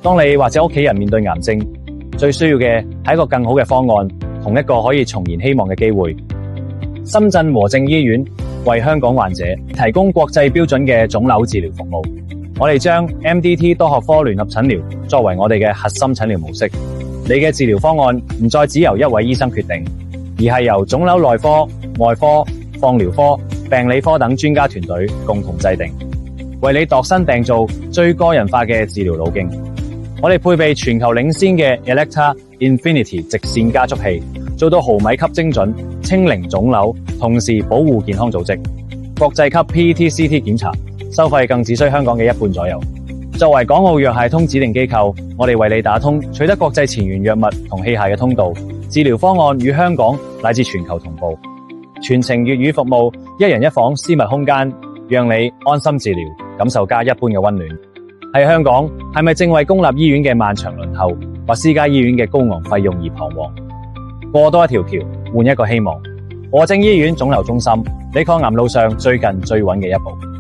當你或者屋企人面對癌症，最需要嘅係一個更好嘅方案，同一個可以重燃希望嘅機會。深圳和正醫院為香港患者提供國際標準嘅腫瘤治療服務。我哋將 MDT 多學科聯合診療作為我哋嘅核心診療模式。你嘅治療方案唔再只由一位醫生決定，而係由腫瘤內科、外科、放療科、病理科等專家團隊共同制定，為你度身訂造最個人化嘅治療路徑。我哋配備全球領先嘅 Elekta Infinity 直線加速器，做到毫米級精準，清零腫瘤，同時保護健康組織。國際級 PET-CT 檢查，收費更只需香港嘅一半左右。作為港澳藥械通指定機構，我哋為你打通取得國際前沿藥物同器械嘅通道，治療方案與香港乃至全球同步，全程粵語服務，一人一房私密空間，讓你安心治療，感受家一般嘅溫暖。喺香港，係咪正為公立醫院嘅漫長輪候或私家醫院嘅高昂費用而彷徨？過多一條橋，換一個希望。和正醫院腫瘤中心，你抗癌路上最近最穩嘅一步。